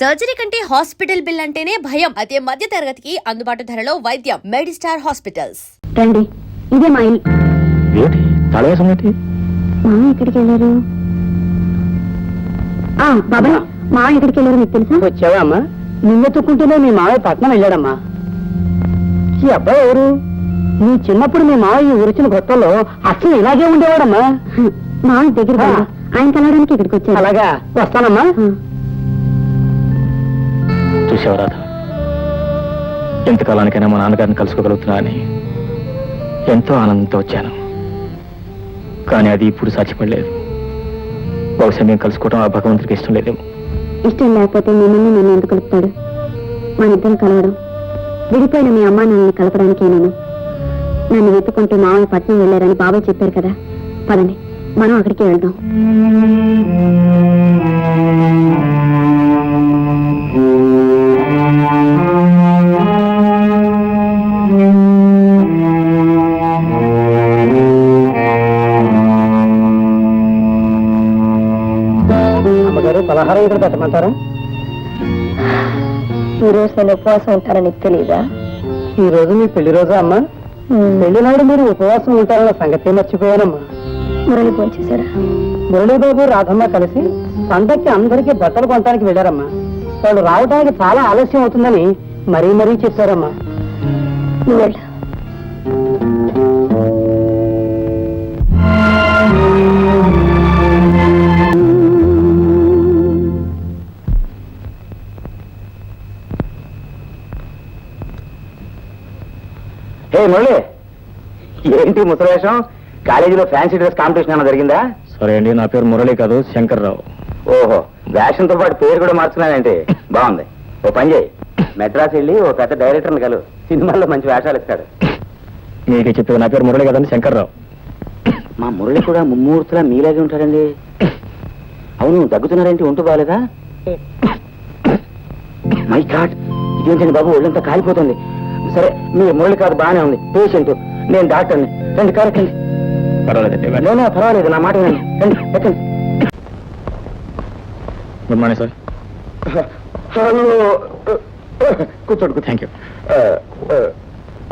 Surgery కంటే hospital bill అంటేనే భయం. అదే మధ్య తరగతికి అందుబాటు ధరలో వైద్యం. Medistar hospitals. రండి, ఇదే మా ఇల్లు. మామ ఎక్కడికి వెళ్ళారు? బాబాయ్, మామ ఎక్కడికి వెళ్ళారు మీకు తెలుసా? వచ్చావా అమ్మా? నిన్న తుక్కుంటూనే మీ మావయ్య పట్నం వెళ్ళాడమ్మా. ఈ అబ్బాయి ఎవరు? నీ చిన్నప్పుడు మీ మావయ్య ఊరిచిన కొత్తలో అసలు ఇలాగే ఉండేవాడమ్మా. మామ దగ్గర ఆయన కలవడానికి ఇక్కడికి వచ్చారు. అలాగా, వస్తానమ్మా. చూసావు రాధ, ఎంతకాలానికైనా మా నాన్నగారిని కలుసుకోగలుగుతున్నా అని ఎంతో ఆనందంతో వచ్చాను. కానీ అది ఇప్పుడు సాధ్యపడలేదు. బహుశా మేము కలుసుకోవడం ఆ భగవంతుడికి ఇష్టం లేదేమో. ఇష్టం లేకపోతే మిమ్మల్ని నన్ను ఎందుకు కలుపుతాడు? మన ఇద్దరం కలవడం, విడిపోయిన మీ అమ్మా నన్ను కలపడానికే. నన్ను వెతుకుంటూ మామయ్య పట్నం వెళ్ళారని బాబాయ్ చెప్పారు కదా. పదండి, మనం అక్కడికే వెళ్దాం. పలహారం ఇక్కడ పెట్టమంటారా? ఈ రోజు నేను ఉపవాసం ఉంటానని నీకు తెలియదా? ఈ రోజు మీ పెళ్లి రోజా అమ్మా? పెళ్లి నాడు మీరు ఉపవాసం ఉంటారన్న సంగతి మర్చిపోయానమ్మా. మురళి ఫోన్ చేశారా? మురళీబాబు రాధమ్మ కలిసి పండక్కి అందరికీ బట్టలు కొనడానికి వెళ్ళారమ్మా. వాళ్ళు రావడానికి చాలా ఆలస్యం అవుతుందని మరీ మరీ చెప్పారమ్మా. నువ్వు వెళ్ళు. మురళి, ఏంటి ముసలేషం? కాలేజీలో ఫ్యాన్సీ డ్రెస్ కాంపిటీషన్ ఏమైనా జరిగిందా? సరే అండి, నా పేరు మురళి కాదు, శంకర్రావు. ఓహో, వేషంతో పాటు పేరు కూడా మార్చుకున్నానంటే బాగుంది. ఓ పని చేయి, మెడ్రాస్ వెళ్ళి ఓ పెద్ద డైరెక్టర్ని కలు, సినిమాల్లో మంచి వేషాలు ఇస్తాడు. మీకు చెప్పేది నా పేరు మురళి కదండి, శంకర్రావు. మా మురళి కూడా ముమ్మూర్తిలా మీలాగే ఉంటాడండి. అవును, దగ్గుతున్నారేంటి? ఒంటు బాగాలేదా? మై గాడ్, ఇదేంటండి బాబు, ఒళ్ళంతా కాలిపోతుంది. సరే, మీ మురళి కాదు, బాగానే ఉంది. పేషెంట్, నేను డాక్టర్ని. రండి, కారెక్కండి. పర్వాలేదండి. పర్వాలేదు, నా మాట వినండి. రండి, ఎక్కండి. Good morning sir. హలో, కూర్చోండి. Thank you.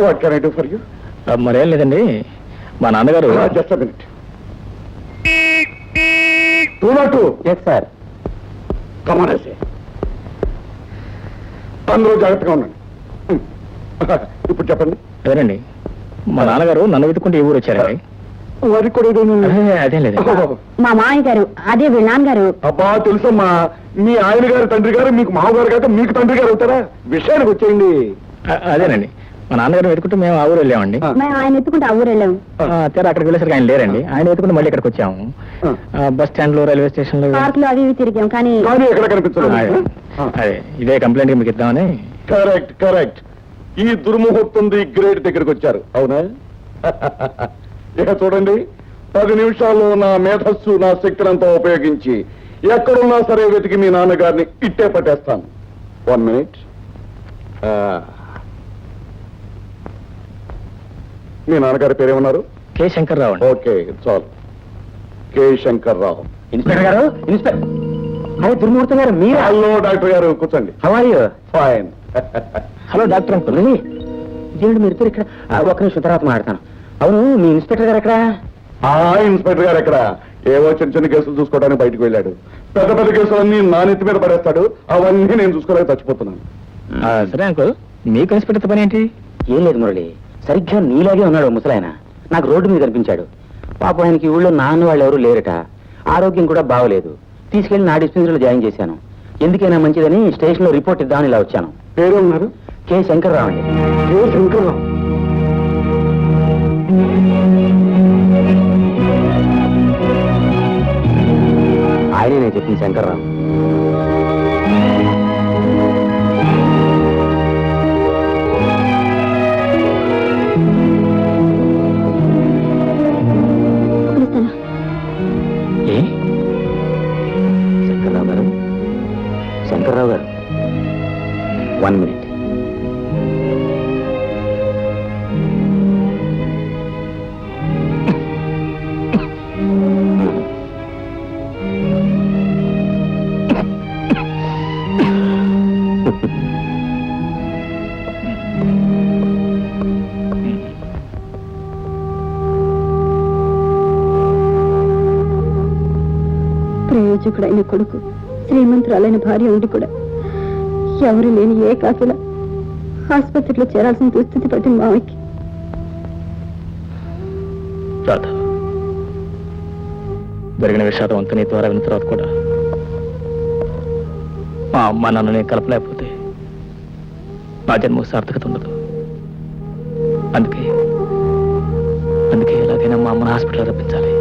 What can I do for you? మరేం లేదండి, మా నాన్నగారు. Just a minute. 202. Yes sir. Come on ఐసే. అందరూ జాగ్రత్తగా ఉండండి. ఇప్పుడు చెప్పండి. అదేనండి, మా నాన్నగారు నన్ను వెతుకుంటే ఈ ఊరు వచ్చారండి. వారికి కూడా అదేం లేదు. మా మామయ్య గారు, అదే వీళ్ళ నాన్నగారు. అబ్బా, తెలుసమ్మా, మీ ఆయన గారు తండ్రి గారు మీకు మామగారు కాక మీకు తండ్రి గారు అవుతారా? విషయానికి వచ్చేయండి. అదేనండి, మా నాన్నగారు వెతుకుంటూ మేము ఆ ఊరు వెళ్ళామండి. మేము ఆయన ఎత్తుకుంటే ఆ ఊరు వెళ్ళాము. తెర అక్కడికి వెళ్ళేసరికి ఆయన లేరండి. ఆయన వెతుకుంటూ మళ్ళీ ఇక్కడికి వచ్చాము. బస్ స్టాండ్ లో, రైల్వే స్టేషన్ లో, పార్క్ లో అవి ఇవి తిరిగాం. కానీ ఎక్కడ కనిపించలేదు. అదే ఇదే కంప్లైంట్ మీకు ఇద్దామని. Correct correct. ఈ దుర్ముహూర్తం గ్రేడ్ దగ్గరికి వచ్చారు, అవునా? ఇక చూడండి, 10 నిమిషాల్లో నా మేధస్సు, నా శక్తులంతా ఉపయోగించి ఎక్కడున్నా సరే వెతికి మీ నాన్నగారిని ఇట్టే పట్టేస్తాను. 1 మినిట్. మీ నాన్నగారి పేరేమన్నారు? కె శంకర్రావు అండి. ఓకే, చాలు. కె శంకర్రావు. ఇన్స్పెక్టర్ గారు, ఇన్స్పెక్టర్. అదే దుర్మూర్తి గారు మీరు? హలో డాక్టర్ గారు, కూర్చోండి. How are you? Fine. Hello doctor uncle. ఇదేంటి మీరు ఇద్దరు ఇక్కడ? ఒక్క నిమిషం తర్వాత మాట్లాడతాను. అవును, మీ ఇన్స్పెక్టర్ గారు ఎక్కడ? ఇన్స్పెక్టర్ గారు ఎక్కడ? ఏవో చిన్న చిన్న కేసులు చూసుకోవడానికి బయటకు వెళ్ళాడు. పెద్ద పెద్ద కేసులన్నీ నా నెత్తి మీద పడేస్తాడు. అవన్నీ నేను చూసుకోలేక చచ్చిపోతున్నాను. సరే అంకుల్, మీకు ఇన్స్పెక్టర్ పని ఏంటి? ఏం లేదు మురళి, సరిగ్గా నీలాగే ఉన్నాడు ముసలాయన. నాకు రోడ్డు మీద కనిపించాడు. పాపం ఆయనకి ఊళ్ళో నాన్న వాళ్ళు ఎవరు లేరట. ఆరోగ్యం కూడా బాగలేదు. తీసుకెళ్లి నా డిస్పెన్సరీలో జాయిన్ చేశాను. ఎందుకైనా మంచిదని స్టేషన్ లో రిపోర్ట్ ఇద్దామని ఇలా వచ్చాను. పేరేమన్నారు? కె శంకర్రావు అండి. కె శంకర్రావు. ఆయనే నేను చెప్పింది, శంకర్రావు. శంకర్రావు గారు, శంకర్రావు గారు, 1 మినిట్. ప్రయోజకుడైన కొడుకు, శ్రీమంతురాలైన భార్య ఉండి కూడా ఎవరు లేని ఏ కాకిలా ఆసుపత్రిలో చేరాల్సిన దుస్థితి పట్టింది మావయ్యకి. రాధ, జరిగిన విషాదం అంతా నీ ద్వారా విన్న తర్వాత కూడా మా అమ్మ నాన్నని కలపలేకపోతే నా జన్మ సార్థకత ఉండదు. అందుకే అందుకే ఎలాగైనా మా అమ్మని హాస్పిటల్ రప్పించాలి.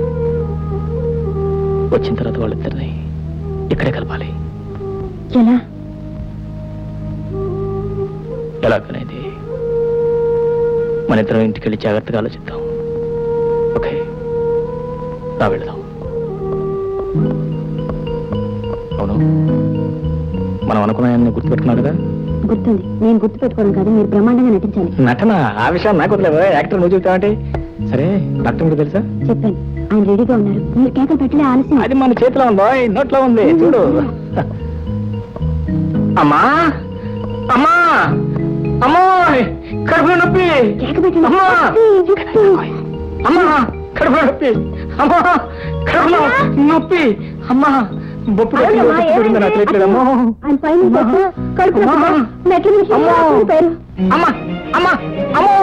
వచ్చిన తర్వాత వాళ్ళిద్దరిని ఇక్కడే కలపాలి. ఎలా? ఎలాగనేది మన ఇద్దరం ఇంటికి వెళ్ళి జాగ్రత్తగా ఆలోచిద్దాం. ఓకే, రా వెళ్దాం. అవును, మనం అనుకున్నాయన్ని గుర్తుపెట్టుకున్నాడుగా? గుర్తుంది. నేను గుర్తు పెట్టుకోవడం కాదు, మీరు బ్రహ్మాండంగా నటించాలి. నటన ఆ విషయం నాకు వదిలేవా? యాక్టర్ నువ్వు చెబుతావంటే సరే. డాక్టర్ మీకు తెలుసా? చెప్పాను, ఆయన రెడీగా ఉన్నారు. మీరు కేకలు పెట్టలే, ఆలస్యం. అది మన చేతిలో ఉందో, నోట్లో ఉంది చూడు. అమ్మా అమ్మా అమ్మా, కడుపులో నొప్పి. కేక పెట్టండి. అమ్మా అమ్మా, కడుపులో నొప్పి. అమ్మా, కడుపులో నొప్పి. అమ్మా, బొప్పుడు నాకు తెలియట్లేదమ్మా. ఆయన పైన పెట్టు, కడుపు నొప్పి. మెట్ల మీద అమ్మా. పేరు. అమ్మా అమ్మా అమ్మో,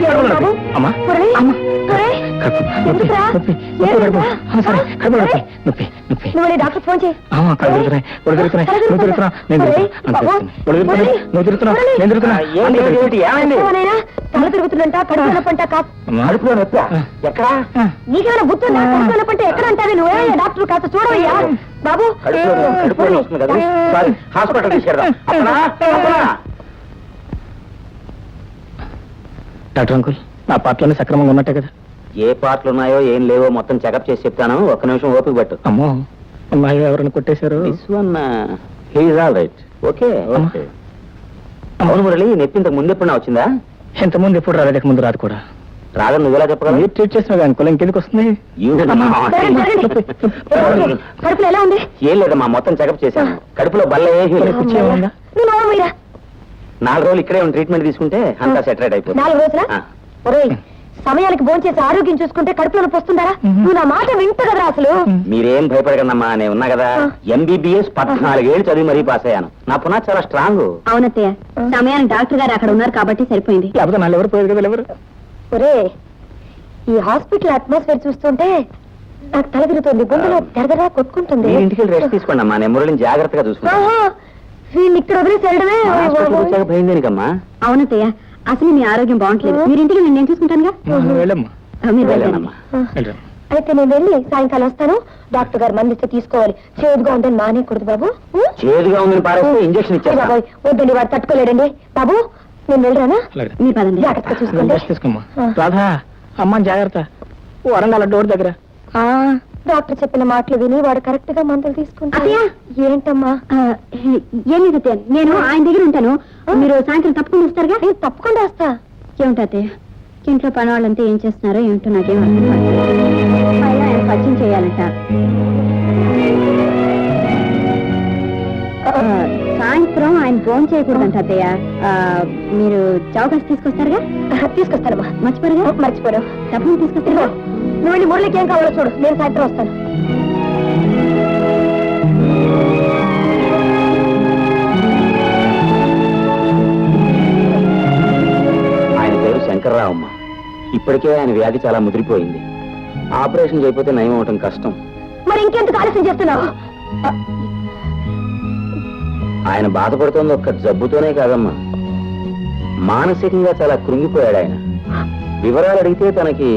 కడుపులో నొప్పి. అమ్మా ఒరేయ్, అమ్మా, ఒరేయ్, కడుపు నొప్పి, ఎందుకురా? నొప్పి, నొప్పి, కడుపు. సరే, కడుపులో నొప్పి, నొప్పి, నొప్పి. నువ్వు డాక్టర్ ఫోన్ చేయి. అమ్మా, కళ్ళు తిరుగుతున్నాయి, ఒళ్ళు తిరుగుతున్నాయి, నువ్వు తిరుగుతున్నా, నేను తిరుగుతున్నా, ఒళ్ళు తిరుగుతున్నాయి, నువ్వు తిరుగుతున్నా, నేను తిరుగుతున్నా. ఏమైనా తల తిరుగుతుందంట, కడుపు నొప్పంట. కడుపులో నొప్పా? ఎక్కడా? నీకేమైనా గుర్తుందా? కడుపు నొప్పంటే ఎక్కడ అంటారు? నువ్వే డాక్టర్ కాస్త చూడవయ్యా బాబు. కడుపులో వస్తుంది కదా, సారీ, హాస్పిటల్ తీసుకెళ్దాం. డాక్టర్ అంకుల్, నా పాటలన్నీ సక్రమంగా ఉన్నట్టే కదా? ఏ పాటలు ఉన్నాయో ఏం లేవో మొత్తం చెకప్ చేసి చెప్తాను. ఒక్క నిమిషం ఓపిక పట్టు. అమ్మో, అమ్మాయి ఎవరైనా కొట్టేశారు? This one he's all right. Okay okay. అవును మురళి, నొప్పి ఇంతకు ముందు ఎప్పుడన్నా వచ్చిందా? ఇంతకుముందు ఎప్పుడు రాలేక ముందు రాదు కూడా. రాదని నువ్వెలా చెప్పగలవు? మీరు ట్రీట్ చేసిన అంకుల్ ఇంకెందుకు వస్తుంది? కడుపులో ఎలా ఉంది? ఏం లేదమ్మా, మొత్తం చెకప్ చేశాను. కడుపులో బల్ల ఏమీ లేదు. పిచ్చి ఏమైందా? నువ్వు నోరు మీరా. 4 రోజులు ఇక్కడే ట్రీట్మెంట్ తీసుకుంటే అంతా సెటరేట్ అయిపోతుంది. 4 రోజులా? ఆ. ఒరేయ్, సమయానికి భోంచేసి ఆరోగ్యం చూసుకుంటే కడుపులో నొప్పి వస్తుందారా? నువ్వు నా మాట వింటు కదరా అసలు. మీరేం భయపడకండమ్మా, నేను ఉన్నా కదా. ఎంబీబీఎస్ 14 ఏళ్ళు చదివి మరీ పాస్ అయ్యాను. నా పునా చాలా స్ట్రాంగ్. అవునత్తయ్య, సమయానికి డాక్టర్ గారు అక్కడ ఉన్నారు కాబట్టి సరిపోయింది. లేకపోతే నాళ్ళు ఎవరు పోయేది కదా? ఎవరు? ఒరే, ఈ హాస్పిటల్ అట్మాస్ఫియర్ చూస్తుంటే నాకు తల తిరుగుతుంది, గుండెలో దరదరా కొట్టుకుంటుంది. మీరు ఇంటికి రెస్ట్ తీసుకోండి అమ్మా, నేను మురళిని జాగ్రత్తగా చూసుకుంటాను. ఆహా, వీళ్ళని ఇక్కడ వదిలేసి వెళ్ళడమే. హాస్పిటల్కి వచ్చాక భయం దేనికమ్మా? అవునత్తయ్య, అసలు మీ ఆరోగ్యం బాగుంటలేదు. మీరు ఇంటికి నేను చూసుకుంటానుగా. వెళ్ళమ్మా, మీరు వెళ్ళానమ్మా. వెళ్ళరా. అయితే నేను వెళ్ళి సాయంకాలం వస్తాను. డాక్టర్ గారు మందిస్తే తీసుకోవాలి. చేదుగా ఉందని మానేయకూడదు బాబు. చేదుగా ఉందని పారేస్తే ఇంజక్షన్ ఇచ్చేస్తా. బాబాయ్, వద్దండి, వాడు తట్టుకోలేడండి. బాబు, నేను వెళ్ళరానా? అలాగే. మీరు పదండి, జాగ్రత్తగా చూసుకోండి. రెస్ట్ తీసుకోమ్మా. రాధా, అమ్మ జాగ్రత్త. వరండాల డోర్ దగ్గర. డాక్టర్ చెప్పిన మాటలు విని వాడు కరెక్ట్ గా మందులు తీసుకుంటా. ఏంటమ్మా? ఏమి నేను ఆయన దగ్గర ఉంటాను. మీరు సాయంత్రం తప్పకుండా వస్తారుగా? నేను తప్పకుండా వస్తా. ఏమిటా ఇంట్లో పని వాళ్ళంతా ఏం చేస్తున్నారో ఏమిటో నాకేం అర్థం కాదు. ఆయన పరిచయం చేయాలంట. సాయంత్రం ఆయన ఫోన్ చేయకూడదంట అత్తయ్య. మీరు చౌకాసి తీసుకొస్తారుగా? తీసుకొస్తానమ్మా. మర్చిపోరుగా? మర్చిపోరు. తప్పకుండా తీసుకొస్తారా? నువ్వు వెళ్ళి మురళికి ఏం కావాలో చూడు, నేను సాయంత్రం వస్తాను. ఆయన పేరు శంకర్రావమ్మ. ఇప్పటికే ఆయన వ్యాధి చాలా ముదిరిపోయింది. ఆపరేషన్ చేయకపోతే నయం అవటం కష్టం. మరి ఇంకెందుకు ఆలస్యం చేస్తున్నావు? ఆయన బాధపడుతోంది ఒక్క జబ్బుతోనే కాదమ్మా, మానసికంగా చాలా కృంగిపోయాడు ఆయన. వివరాలు అడిగితే తనకి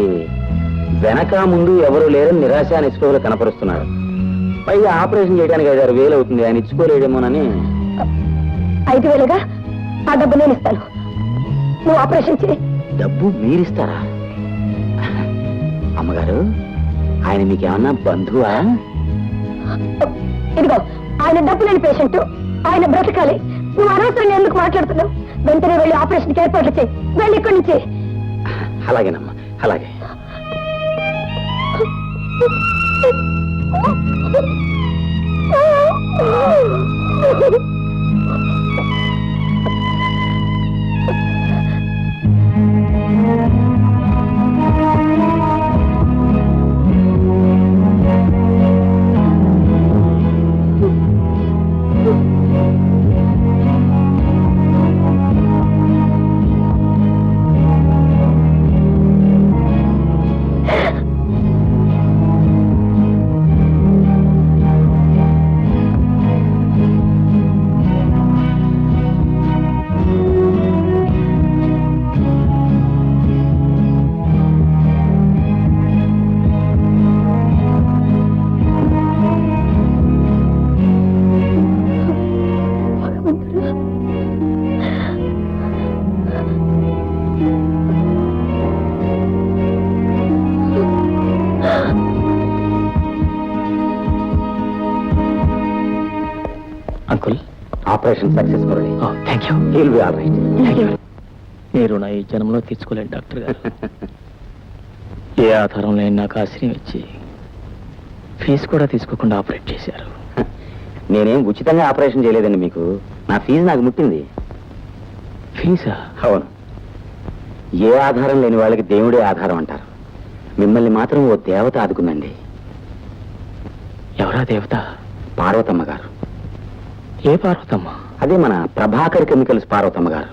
వెనక ముందు ఎవరు లేరని నిరాశ నిస్పృహలు కనపరుస్తున్నాడు. పైగా ఆపరేషన్ చేయడానికి 5,000-6,000 అవుతుంది. ఆయన ఇచ్చుకోలేడేమోనని. 5,000గా? ఆ డబ్బు నేను ఇస్తాను. నువ్వు ఆపరేషన్ చేయి. డబ్బు మీరిస్తారా? అమ్మగారు, ఆయన మీకేమన్నా బంధువా? ఇదిగో, ఆయన డబ్బు లేని పేషెంట్, ఆయన బ్రతకాలి. నువ్వు అనవసరంగా ఎందుకు మాట్లాడుతున్నావు? వెంటనే వెళ్ళి ఆపరేషన్కి ఏర్పాట్లు చేయి. వెళ్ళి ఇక్కడి నుంచి. అలాగేనమ్మా, అలాగే. Operation success Murali. Thank you. He'll be all right. మీరు నా ఈ జన్మలో తీర్చుకోలేండి డాక్టర్ గారు. ఏ ఆధారం లేని నాకు ఆశ్రయం ఇచ్చి ఫీజు కూడా తీసుకోకుండా ఆపరేట్ చేశారు. నేనేం ఉచితంగా ఆపరేషన్ చేయలేదండి మీకు. నా ఫీజు నాకు ముట్టింది. ఫీజా? అవును. ఏ ఆధారం లేని వాళ్ళకి దేవుడే ఆధారం అంటారు. మిమ్మల్ని మాత్రం ఓ దేవత ఆదుకుందండి. ఎవరా దేవత? పార్వతమ్మ గారు. ఏ పార్వతమ్మ? అదే మన ప్రభాకర్ కెమికల్స్ పార్వతమ్మ గారు.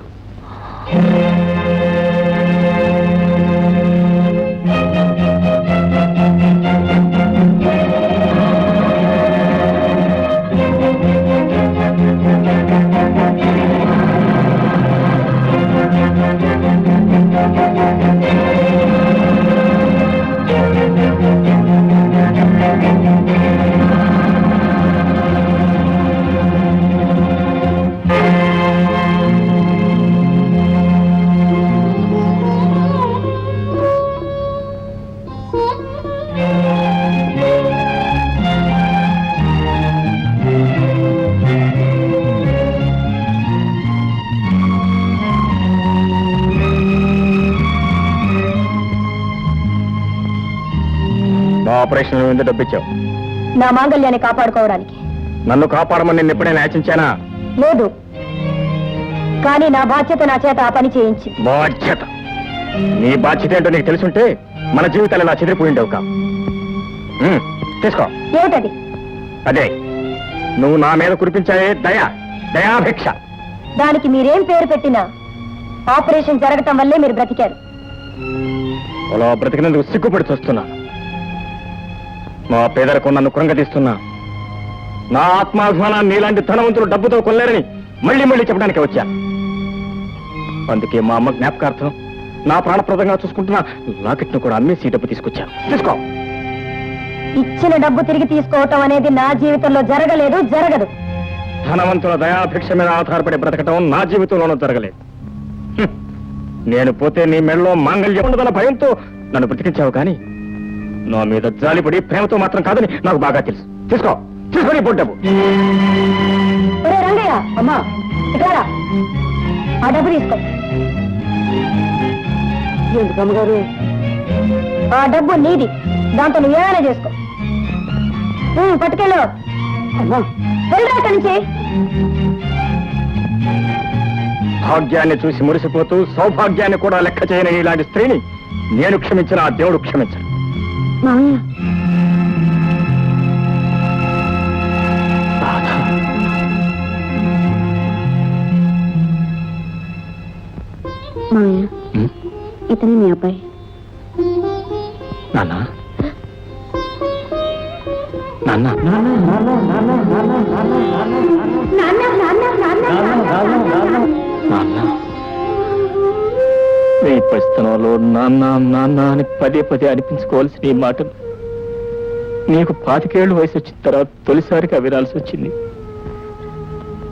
నా ఆపరేషన్ మీద డబ్బిచ్చావు. నా మాంగళ్యాన్ని కాపాడుకోవడానికి. నన్ను కాపాడమని నేను ఎప్పుడైనా యాచించానా? లేదు, కానీ నా బాధ్యత నా చేత ఆ పని చేయించింది. బాధ్యత? నీ బాధ్యత ఏంటో నీకు తెలుసుంటే మన జీవితాలు ఇలా చెదిరిపోయిండవు కా. తీసుకో. ఏమిటది? అదే నువ్వు నా మీద కురిపించావే దయాభిక్ష. దానికి మీరేం పేరు పెట్టినా ఆపరేషన్ జరగటం వల్లే మీరు బ్రతికారు. అలా బ్రతికినందుకు సిగ్గుపడి చూస్తున్నా. నా పేదలకు నన్ను కృంగతీస్తున్నా. నా ఆత్మాభిమానాన్ని నీలాంటి ధనవంతులు డబ్బుతో కొల్లేరని మళ్ళీ మళ్ళీ చెప్పడానికి వచ్చా. అందుకే మా అమ్మ జ్ఞాపకార్థం నా ప్రాణప్రదంగా చూసుకుంటున్నా లాకెట్ను కూడా అమ్మేసి డబ్బు తీసుకొచ్చాను. తీసుకో. ఇచ్చిన డబ్బు తిరిగి తీసుకోవటం అనేది నా జీవితంలో జరగలేదు, జరగదు. ధనవంతుల దయాభిక్ష మీద ఆధారపడి బ్రతకటం నా జీవితంలోనూ జరగలేదు. నేను పోతే నీ మెడలో మాంగళ్యం ఉండదన్న భయంతో నన్ను బ్రతికించావు, కానీ నా మీద జాలిపడి ప్రేమతో మాత్రం కాదని నాకు బాగా తెలుసు. తీసుకో, తీసుకొని డబ్బు. ఒరే రంగయ్య, అమ్మా ఇట్లా ఆ డబ్బు తీసుకో. ఎందుకమ్మగారు? ఆ డబ్బు నీది, దాంతో నువ్వు ఏమైనా చేసుకో. పట్టుకెళ్ళు. వెళ్ళరా అక్కడి నుంచి. భాగ్యాన్ని చూసి మురిసిపోతూ సౌభాగ్యాన్ని కూడా లెక్క చేయని ఇలాంటి స్త్రీని నేను క్షమించిన ఆ దేవుడు క్షమించను. మామయ్య, మామయ్య, ఇతనే మీ అబ్బాయి. నాన్న నాన్న నాన్న, నీ పరిస్థితుల్లో నాన్న నాన్న అని పదే పదే అనిపించుకోవాల్సిన ఈ మాటలు నీకు 25 ఏళ్ళు వయసు వచ్చిన తర్వాత తొలిసారిగా వినాల్సి వచ్చింది.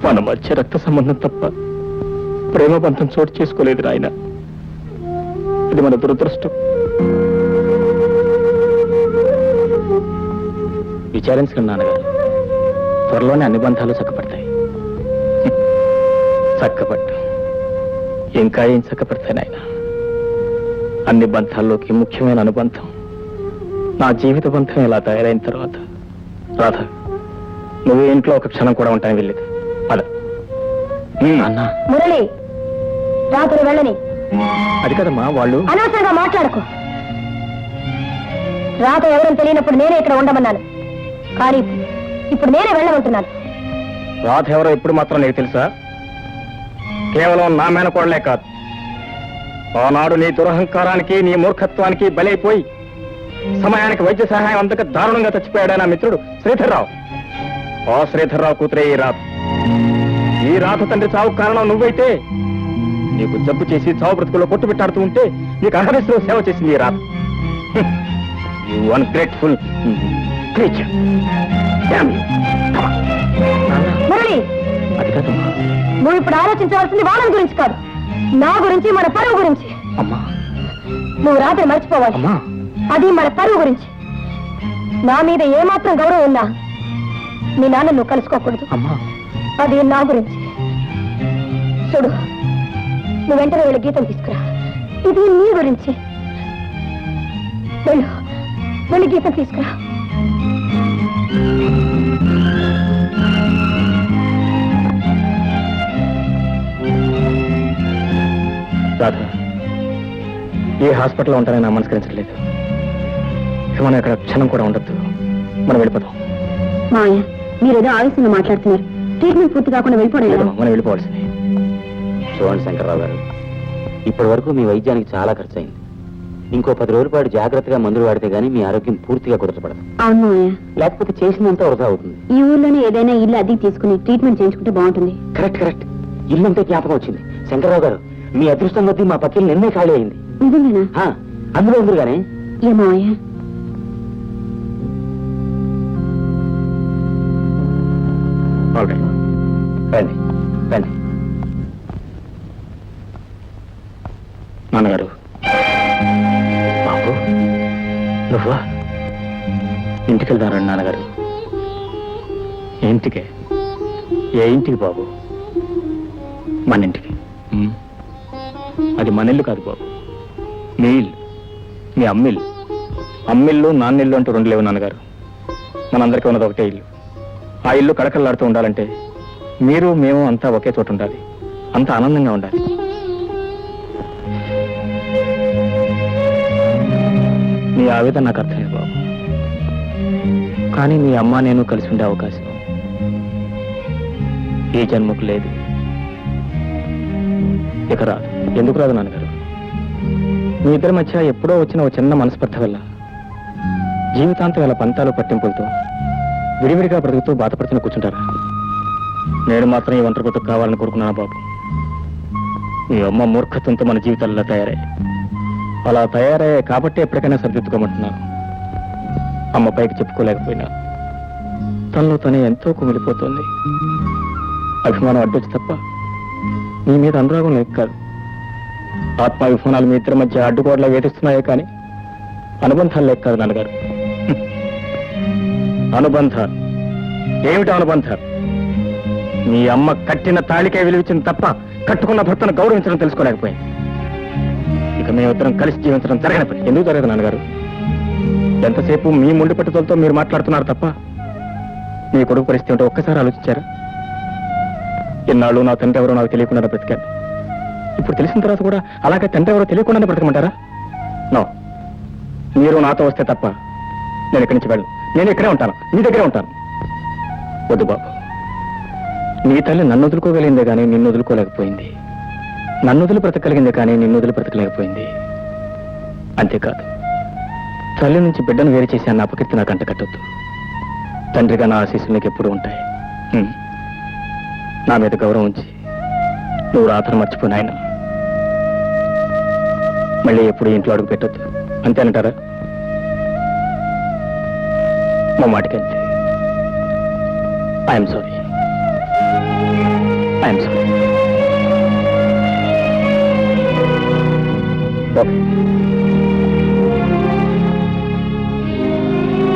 మన మధ్య రక్త సంబంధం తప్ప ప్రేమ బంధం చోటు చేసుకోలేదు నాయన. ఇది మన దురదృష్టం. విచారించకండి నాన్నగారు, త్వరలోనే అన్ని బంధాలు చక్కపడతాయి. చక్కపట్టు ఇంకా ఏం చక్కపడతాయి నాయన. అన్ని బంధాల్లోకి ముఖ్యమైన అనుబంధం నా జీవిత బంధం ఇలా తయారైన తర్వాత రాధ, నువ్వు ఇంట్లో ఒక క్షణం కూడా ఉంటాను వెళ్ళేది. పద. అన్నా, మురళి, రాత్రి వెళ్ళని. అది కదమ్మా, వాళ్ళు అనవసరంగా మాట్లాడుకో. రాత ఎవరని తెలియనప్పుడు నేనే ఇక్కడ ఉండమన్నాను, కానీ ఇప్పుడు నేనే వెళ్ళమంటున్నాను. రాధ ఎవరో ఇప్పుడు మాత్రం నీకు తెలుసా? కేవలం నా మేనకోడలే కాదు, ఆనాడు నీ దురహంకారానికి నీ మూర్ఖత్వానికి బలైపోయి సమయానికి వైద్య సహాయం అందక దారుణంగా చచ్చిపోయాడా నా మిత్రుడు శ్రీధర్రావు. ఆ శ్రీధర్రావు కూతురే ఈ రాధ. ఈ రాధ తండ్రి చావు కారణం నువ్వైతే నీకు జబ్బు చేసి చావు బ్రతుకుల్లో కొట్టు పెట్టాడుతూ ఉంటే నీకు అహర్నిశలో సేవ చేసింది ఈ Radha. You ungrateful creature. Murali, అది కాదమ్మా. నువ్వు ఇప్పుడు ఆలోచించవలసింది వాళ్ళ గురించి కాదు, నా గురించి, మన పరువు గురించి. అమ్మా, నువ్వు రాత్రి మర్చిపోవాలి. అమ్మా, అది మన పరువు గురించి. నా మీద ఏమాత్రం గౌరవం ఉన్నా మీ నాన్న నువ్వు కలుసుకోకూడదు. అమ్మా, అది నా గురించి. చూడు, నువ్వు వెంటనే వెళ్ళి గీతలు తీసుకురా. ఇది నీ గురించి. వెళ్ళు, వెళ్ళి గీతలు తీసుకురా. రాధ, ఏ హాస్పిటల్లో ఉంటానని నా మనస్కరించట్లేదు. మనం ఇక్కడ క్షణం కూడా ఉండొద్దు. మనం వెళ్ళిపోతాం. మావయ్య, మీరేదో ఆవేశంగా మాట్లాడుతున్నారు. ట్రీట్మెంట్ పూర్తి కాకుండా వెళ్ళిపోవడం ఎలా? మనం వెళ్ళిపోవాల్సింది. చూడండి శంకర్రావు గారు, ఇప్పటి వరకు మీ వైద్యానికి చాలా ఖర్చు అయింది. ఇంకో 10 రోజుల పాటు జాగ్రత్తగా మందులు వాడితే గానీ మీ ఆరోగ్యం పూర్తిగా కుదరపడదు. అవును మావయ్య, లేకపోతే చేసినంత వృధా అవుతుంది. ఈ ఊర్లోనే ఏదైనా ఇల్లు అద్దెకి తీసుకుని ట్రీట్మెంట్ చేయించుకుంటే బాగుంటుంది. Correct correct. ఇల్లు అంటే జ్ఞాపకం వచ్చింది. శంకర్రావు గారు, మీ అదృష్టం కొద్దీ మా పక్కన నిన్నే ఖాళీ అయింది. నిజంగానా? అందులో ఉందిగానే. ఏ మావయ్య? రండి రండి. నాన్నగారు, బాబు నువ్వా? ఇంటికి వెళ్తారండి నాన్నగారు. ఇంటికే? ఏ ఇంటికి బాబు? మన ఇంటికి. అది మన ఇల్లు కాదు బాబు, మీ ఇల్లు, మీ అమ్మిల్లు. అమ్మిల్లు నాన్నిల్లు అంటూ 2 లేవు నాన్నగారు. మనందరికీ ఉన్నది ఒకటే ఇల్లు. ఆ ఇల్లు కడకల్లాడుతూ ఉండాలంటే మీరు మేము అంతా ఒకే చోట ఉండాలి. అంత ఆనందంగా ఉండాలి. మీ ఆవేదన నాకు అర్థమే బాబు. కానీ మీ అమ్మ నేను కలిసి ఉండే అవకాశం ఈ జన్మకు లేదు. ఇక రాదు. ఎందుకు రాదు నాన్నగారు? మీ ఇద్దరి మధ్య ఎప్పుడో వచ్చిన ఒక చిన్న మనస్పర్ధ వల్ల జీవితాంతం ఇలా పంతాలు పట్టింపులతో విడివిడిగా బ్రతుకుతూ బాధపడుతున్న కూర్చుంటారా? నేను మాత్రం ఈ ఒంటరి బ్రతుకు కావాలని కోరుకున్నాను బాబు. మీ అమ్మ మూర్ఖత్వంతో మన జీవితాల్లో అలా తయారయ్యాయి కాబట్టి ఎప్పటికైనా సరిదిద్దుకోమంటున్నాను. అమ్మ పైకి చెప్పుకోలేకపోయినా తనలో తనే ఎంతో కుమిలిపోతుంది. అభిమానం అడ్డొచ్చి తప్ప మీ మీద అనురాగం లేక కాదు. ఆత్మాభిమానాలు మీ ఇద్దరి మధ్య అడ్డుకోవడంలో వేధిస్తున్నాయే కానీ అనుబంధాలు లేక కాదు నాన్నగారు. అనుబంధాలు ఏమిటి? అనుబంధాలు మీ అమ్మ కట్టిన తాళికే విలువించింది తప్ప కట్టుకున్న భర్తను గౌరవించడం తెలుసుకోలేకపోయింది. ఇక మేమిద్దరం కలిసి జీవించడం జరగని పని. ఎందుకు జరగదు నాన్నగారు? ఎంతసేపు మీ ముండి పట్టుదలతో మీరు మాట్లాడుతున్నారు తప్ప మీ కొడుకు పరిస్థితి ఏంటో ఒక్కసారి ఆలోచించారా? ఇన్నాళ్ళు నా తండ్రి ఎవరో నాకు తెలియకుండా బ్రతికాను. ఇప్పుడు తెలిసిన తర్వాత కూడా అలాగే తండ్రి ఎవరో తెలియకుండానే బ్రతకమంటారా? నో, మీరు నాతో వస్తే తప్ప నేను ఇక్కడి నుంచి వెళ్ళను. నేను ఇక్కడే ఉంటాను, మీ దగ్గరే ఉంటాను. వద్దు బాబు, నీ తల్లి నన్ను వదులుకోగలిగిందే కానీ నిన్ను వదులుకోలేకపోయింది. నన్ను వదిలి బ్రతకగలిగిందే కానీ నిన్ను వదిలి బ్రతకలేకపోయింది. అంతేకాదు, తల్లి నుంచి బిడ్డను వేరు చేసి అన్న అపకీర్తి నాకు అంటకట్టొద్దు. తండ్రిగా నా ఆశీస్సులు నీకు ఎప్పుడూ ఉంటాయి. నా మీద గౌరవం ఉంచి నువ్వు రాత్రి మర్చిపోయిన ఆయన మళ్ళీ ఎప్పుడు ఇంట్లో అడుగు పెట్టొద్దు. అంతేనంటారా? మా మాటకంతే. I'm sorry. I'm sorry. Okay.